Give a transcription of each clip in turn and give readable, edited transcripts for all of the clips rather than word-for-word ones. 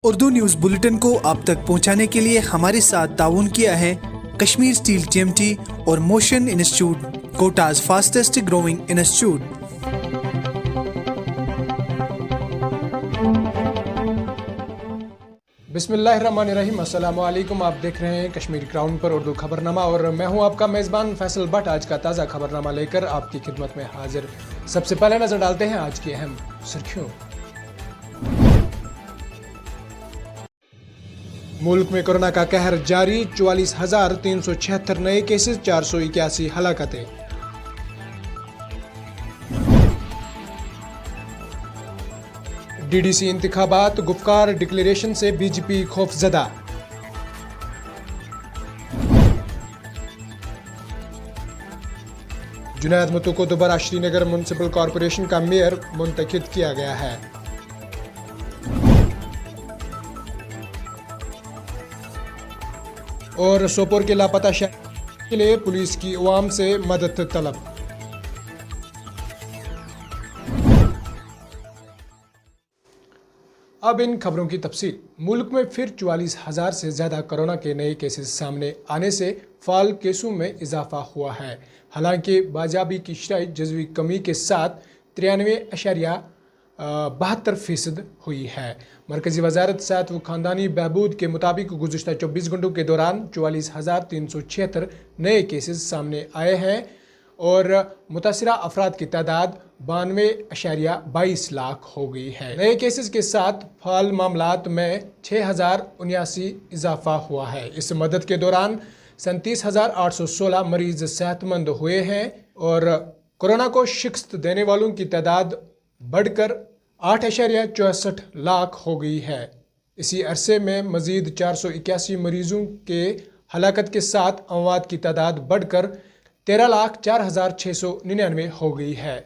Urdu news bulletin کو آپ تک پہنچانے کے لیے ہمارے ساتھ تعاون کیا ہے کشمیر اسٹیل TMT اور motion institute, quotas fastest growing institute. بسم اللہ الرحمن الرحیم، السلام علیکم۔ آپ دیکھ رہے ہیں کشمیر کراؤن پر اردو خبرنامہ اور میں ہوں آپ کا میزبان فیصل بٹ۔ آج کا تازہ خبرنامہ لے کر آپ کی خدمت میں حاضر۔ سب سے پہلے نظر ڈالتے ہیں آج کی اہم سرخیوں۔ ملک میں کورونا کا قہر جاری، 44,376 نئے کیسز، 481 ہلاکتیں۔ DDC انتخابات، گفتگو ڈکلیریشن سے BJP خوف زدہ۔ جنید متو کو دوبارہ شری نگر میونسپل کارپوریشن کا میئر منتخب کیا گیا ہے۔ اور سوپور کے لاپتہ شہریوں کے لیے پولیس کی عوام سے مدد طلب۔ اب ان خبروں کی تفصیل۔ ملک میں پھر 44,000 سے زیادہ کورونا کے نئے کیسز سامنے آنے سے فعال کیسوں میں اضافہ ہوا ہے۔ حالانکہ بازیابی کی شرح جزوی کمی کے ساتھ 93.72% ہوئی ہے۔ مرکزی وزارت صحت و خاندانی بہبود کے مطابق گزشتہ 24 گھنٹوں کے دوران 44,376 نئے کیسز سامنے آئے ہیں اور متاثرہ افراد کی تعداد 92.22 لاکھ ہو گئی ہے۔ نئے کیسز کے ساتھ فعال معاملات میں 6,079 اضافہ ہوا ہے۔ اس مدت کے دوران 37,816 مریض صحت مند ہوئے ہیں اور کورونا کو شکست دینے والوں کی تعداد بڑھ کر 8.64 لاکھ ہو گئی ہے۔ اسی عرصے میں مزید 481 مریضوں کے ہلاکت کے ساتھ اموات کی تعداد بڑھ کر 13,04,699 ہو گئی ہے۔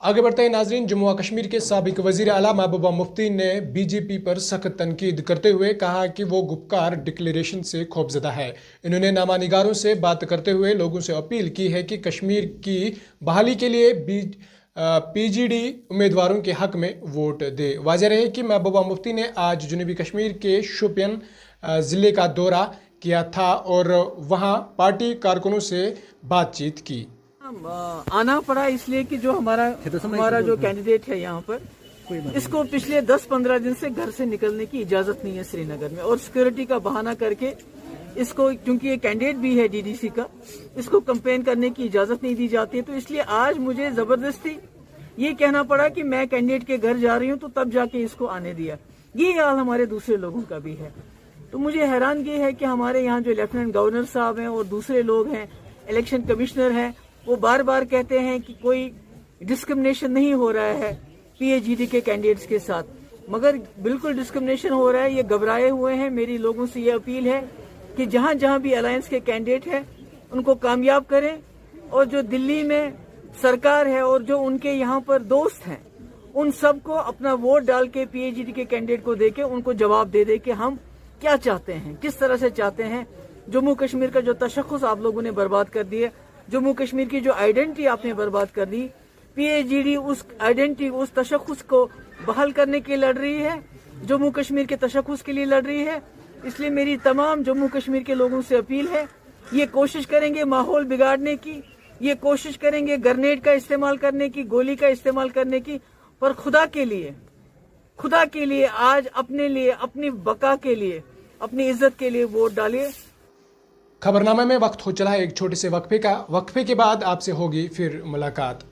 آگے بڑھتے ہیں ناظرین۔ جموں و کشمیر کے سابق وزیر اعلیٰ محبوبہ مفتی نے BJP پر سخت تنقید کرتے ہوئے کہا کہ وہ گفتگو ڈکلیریشن سے خوفزدہ ہے۔ انہوں نے نامہ نگاروں سے بات کرتے ہوئے لوگوں سے اپیل کی ہے کہ کشمیر کی بحالی کے لیے PGD امیدواروں کے حق میں ووٹ دے۔ واضح رہے کہ محبوبہ مفتی نے آج جنوبی کشمیر کے شوپین ضلع کا دورہ کیا تھا اور وہاں پارٹی کارکنوں سے بات چیت کی۔ آنا پڑا اس لیے کہ جو ہمارا جو کینڈیڈیٹ ہے یہاں پر، اس کو پچھلے 10-15 دن سے گھر سے نکلنے کی اجازت نہیں ہے سری نگر میں، اور سیکورٹی کا بہانہ کر کے اس کو، کیونکہ یہ کینڈیڈیٹ بھی ہے DDC کا، اس کو کمپین کرنے کی اجازت نہیں دی جاتی ہے۔ تو اس لیے آج مجھے زبردستی یہ کہنا پڑا کہ میں کینڈیڈیٹ کے گھر جا رہی ہوں، تو تب جا کے اس کو آنے دیا۔ یہ حال ہمارے دوسرے لوگوں کا بھی ہے۔ تو مجھے حیرانگی ہے کہ ہمارے یہاں جو لیفٹیننٹ گورنر صاحب ہیں اور دوسرے لوگ ہیں، الیکشن کمشنر ہیں، وہ بار بار کہتے ہیں کہ کوئی ڈسکرمنیشن نہیں ہو رہا ہے PAGD کے کینڈیڈیٹس کے ساتھ، مگر بالکل ڈسکرمنیشن ہو رہا ہے۔ یہ گھبرائے ہوئے ہیں۔ میری لوگوں سے یہ اپیل ہے کہ جہاں جہاں بھی الائنس کے کینڈیڈیٹ ہیں ان کو کامیاب کریں، اور جو دلی میں سرکار ہے اور جو ان کے یہاں پر دوست ہیں، ان سب کو اپنا ووٹ ڈال کے PAGD کے کینڈیڈیٹ کو دے کے ان کو جواب دے دے کہ ہم کیا چاہتے ہیں، کس طرح سے چاہتے ہیں۔ جموں کشمیر کا جو تشخص آپ لوگوں نے برباد کر دیا، جموں کشمیر کی جو آئیڈینٹی آپ نے برباد کر دی، PAGD اس آئیڈینٹی، اس تشخص کو بحال کرنے کے لیے لڑ رہی ہے، جموں کشمیر کے تشخص کے لیے لڑ رہی ہے۔ اس لیے میری تمام جموں کشمیر کے لوگوں سے اپیل ہے، یہ کوشش کریں گے ماحول بگاڑنے کی، یہ کوشش کریں گے گرنیڈ کا استعمال کرنے کی، گولی کا استعمال کرنے کی، پر خدا کے لیے آج اپنے لیے، اپنی بقا کے لیے، اپنی عزت کے لیے ووٹ ڈالیے۔ خبرنامے میں وقت ہو چلا ہے ایک چھوٹے سے وقفے کا۔ وقفے کے بعد آپ سے ہوگی پھر ملاقات۔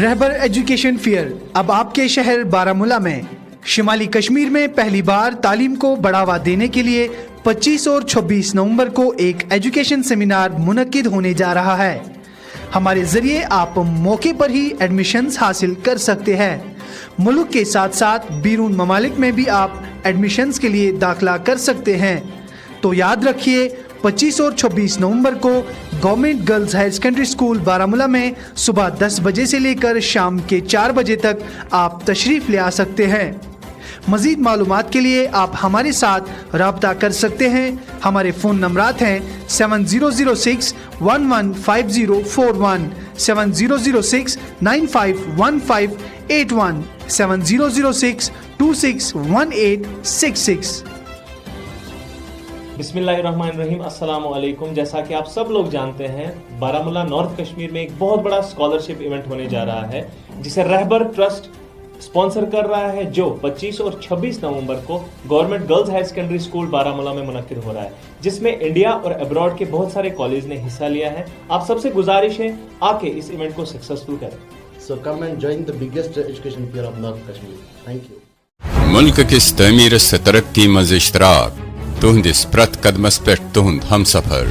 رہبر ایجوکیشن فیئر اب آپ کے شہر بارہمولہ میں۔ شمالی کشمیر میں پہلی بار تعلیم کو بڑھاوا دینے کے لیے 25 اور 26 نومبر کو ایک ایجوکیشن سیمینار منعقد ہونے جا رہا ہے۔ ہمارے ذریعے آپ موقع پر ہی ایڈمیشنز حاصل کر سکتے ہیں۔ ملک کے ساتھ ساتھ بیرون ممالک میں بھی آپ ایڈمیشنز کے لیے داخلہ کر سکتے ہیں۔ تو یاد رکھیے 25 اور 26 نومبر کو government girls higher secondary school Baramulla میں صبح 10 بجے سے لے کر شام کے 4 بجے تک آپ تشریف لے آ سکتے ہیں۔ मज़ीद मालूमात के लिए आप हमारे साथ राब्ता कर सकते हैं। हमारे फ़ोन नंबरात हैं 7006115041, 7006951581, 7006261866। बिस्मिल्लाहिर्रहमानिर्रहीम, अस्सलाम वालेकुम। जैसा कि आप सब लोग जानते हैं, बारामूला नॉर्थ कश्मीर में एक बहुत बड़ा स्कॉलरशिप इवेंट होने जा रहा है जिसे रहबर ट्रस्ट स्पॉन्सर कर रहा है, जो 25 और 26 नवंबर को government girls higher secondary school Baramulla में मुनक्किद हो रहा है, जिसमें इंडिया और अब्रॉड के बहुत सारे कॉलेज ने हिस्सा लिया है। आप सबसे गुजारिश है आके इस इवेंट को सक्सेसफुल करें। So come and join the biggest education fair of North Kashmir. Thank you. मुल्क किस तमीर से तरक्की मज इश्तराक तुहंदिस प्रत कदमस पे तुहंद हम सफर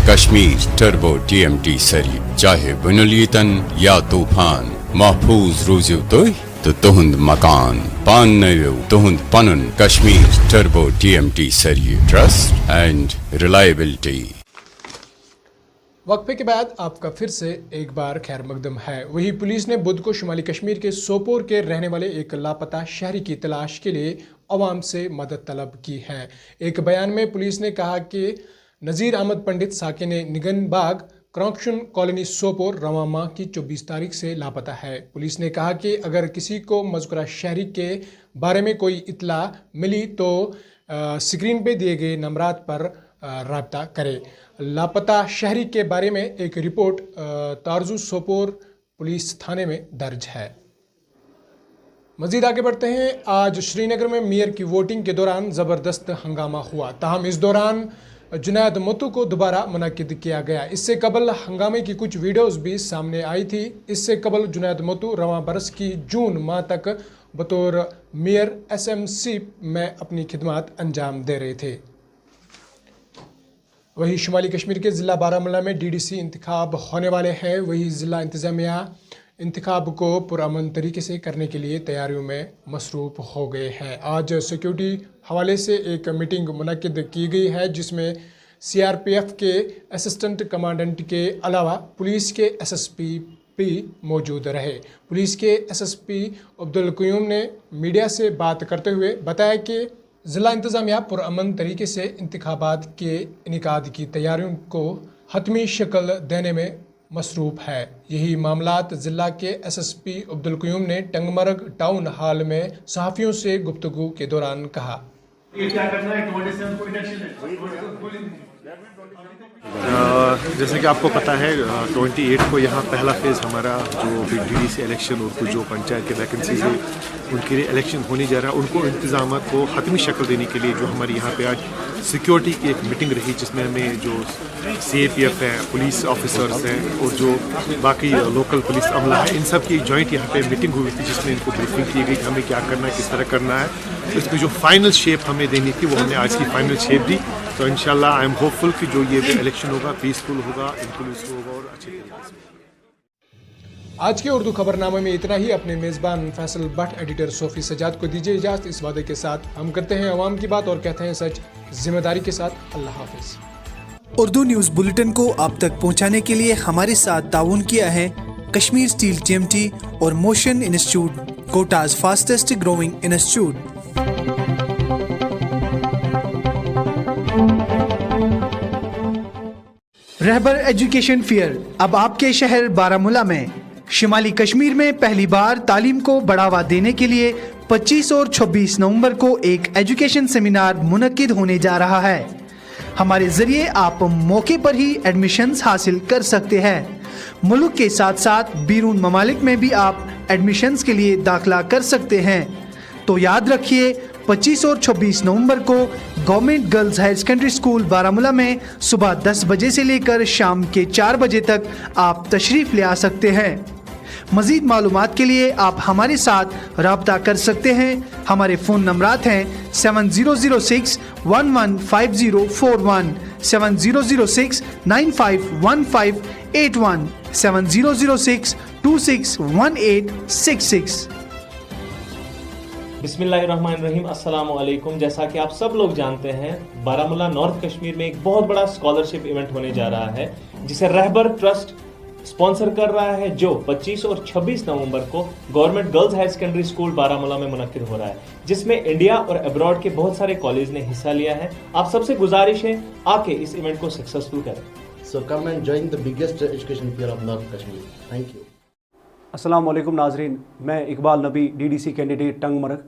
कश्मीर टर्बो TMT सरी, चाहे बुनुलीतन या तूफान, महफूज रूज़िव तो तुहंद मकान पान नयो तुहंद पनुन कश्मीर टर्बो TMT सरी, ट्रस्ट एंड रिलायबिलिटी। वक्फे के बाद आपका फिर से एक बार खैर मकदम है। वही पुलिस ने बुध को शुमाली कश्मीर के सोपोर के रहने वाले एक लापता शहरी की तलाश के लिए अवाम से मदद तलब की है। एक बयान में पुलिस ने कहा कि नज़ीर अहमद पंडित साकिन निगन बाग क्रॉक्शन कॉलोनी सोपोर रवां माह की 24 तारीख से लापता है। पुलिस ने कहा कि अगर किसी को मज़कूरा शहरी के बारे में कोई इत्तला मिली तो स्क्रीन पे दिए गए नंबरात पर राब्ता करे। लापता शहरी के बारे में एक रिपोर्ट तारजू सोपोर पुलिस थाने में दर्ज है। मज़ीद आगे बढ़ते हैं। आज श्रीनगर में मेयर की वोटिंग के दौरान ज़बरदस्त हंगामा हुआ, ताहम इस दौरान जुनैद मोतू को दोबारा मुनक्किद किया गया। इससे कबल हंगामे की कुछ वीडियोस भी सामने आई थी। इससे कबल जुनैद मोतू रवां बरस की जून माह तक बतौर मेयर SMC में अपनी खिदमत अंजाम दे रहे थे। वही शुमाली कश्मीर के ज़िला बारामूला में DDC इंतखाब होने वाले हैं। वही ज़िला इंतज़ामिया इंतखाब को पुरअमन तरीके से करने के लिए तैयारियों में मसरूफ़ हो गए हैं। आज सिक्योरिटी हवाले से एक मीटिंग मुनक्किद की गई है, जिसमें CRPF के असिस्टेंट कमांडेंट के अलावा पुलिस के SSP भी मौजूद रहे। पुलिस के SSP अब्दुल क़य्यूम ने मीडिया से बात करते हुए बताया कि ज़िला इंतज़ामिया पुरअमन तरीके से इंतखाबात के इनेकाद की तैयारियों को हतमी शक्ल देने में मसरूफ़ है। यही मामलात ज़िला के SSP अब्दुल क़य्यूम ने टंगमरग टाउन हॉल में सहाफ़ियों से गुफ्तगू के दौरान कहा। जैसे कि आपको पता है 28 को यहाँ पहला फेज़ हमारा जो DDC इलेक्शन और कुछ जो पंचायत के वैकेंसीज है उनके लिए इलेक्शन होने जा रहा है। उनको इंतज़ामात को हतमी शक्ल देने के लिए जो हमारी यहाँ पे आज सिक्योरिटी की एक मीटिंग रही, जिसमें हमें जो CAPF है, पुलिस ऑफिसर्स हैं और जो बाकी लोकल पुलिस अमला है, इन सब की जॉइंट यहाँ पे मीटिंग हुई थी, जिसमें इनको ब्रीफिंग की गई कि हमें क्या करना है, किस तरह करना है। तो इसमें जो फाइनल शेप हमें देनी थी वो हमने आज की फाइनल शेप दी। तो इंशाल्लाह आई एम होपफुल कि जो ये इलेक्शन होगा पीसफुल होगा, इंक्लूसिव होगा और अच्छे तरीके से। आज के उर्दू खबरनामे में इतना ही। अपने मेज़बान फैसल भट्ट, एडिटर सोफ़ी सजाद को दीजिए इजाज़त, इस वादे के साथ हम करते हैं अवाम की बात और कहते हैं सच जिम्मेदारी के साथ। अल्लाह हाफिज़। उर्दू न्यूज़ बुलेटिन को आप तक पहुंचाने के लिए हमारे साथ ताउन किया है कश्मीर स्टील TMT और motion institute, Kota's fastest growing institute. Rahbar education fair अब आपके शहर बारामूला में शुमाली कश्मीर में पहली बार तालीम को बढ़ावा देने के लिए 25 और 26 नवंबर को एक एजुकेशन सेमिनार मुनक्किद होने जा रहा है। हमारे जरिए आप मौके पर ही एडमिशन्स हासिल कर सकते हैं। मुल्क के साथ साथ बैरून ममालिक में भी आप एडमिशन्स के लिए दाखिला कर सकते हैं। तो याद रखिए 25 और 26 नवंबर को government girls higher secondary school Baramulla में सुबह 10 बजे से लेकर शाम के 4 बजे तक आप तशरीफ़ ले आ सकते हैं। मज़ीद मालूमात के लिए आप हमारे साथ राब्ता कर सकते हैं। हमारे फ़ोन नंबरात हैं 7006115041, 7006951581, 7006261866। बिस्मिल्लाहिर्रहमानिर्रहीम, अस्सलाम वालेकुम। जैसा कि आप सब लोग जानते हैं, बारामूला नॉर्थ कश्मीर में एक बहुत बड़ा स्कॉलरशिप इवेंट होने जा रहा है जिसे रहबर ट्रस्ट स्पॉन्सर कर रहा है, जो 25 और 26 नवंबर को government girls higher secondary school Baramulla में मुनक्किद हो रहा है, जिसमें इंडिया और अब्रॉड के बहुत सारे कॉलेज ने हिस्सा लिया है। आप सबसे गुजारिश है आके इस इवेंट को सक्सेसफुल करें। So come and join the biggest education fair of North Kashmir. Thank you. अस्सलाम वालेकुम नाजरीन, मैं इकबाल नबी डीडीसी कैंडिडेट टंग मर्ग।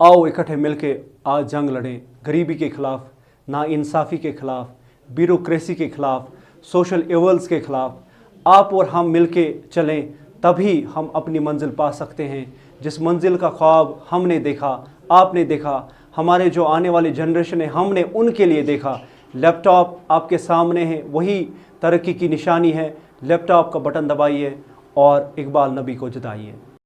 आओ इकट्ठे मिलके आज जंग लड़ें गरीबी के ख़िलाफ़, नाइंसाफ़ी के ख़िलाफ़, ब्यूरोक्रेसी के ख़िलाफ़, सोशल एवल्स के ख़िलाफ़। आप और हम मिलके चलें, तभी हम अपनी मंजिल पा सकते हैं। जिस मंजिल का ख्वाब हमने देखा, आपने देखा, हमारे जो आने वाली जनरेशन है हमने उनके लिए देखा। लैपटॉप आपके सामने है, वही तरक्की की निशानी है। लैपटॉप का बटन दबाइए और इकबाल नबी को जिताइए।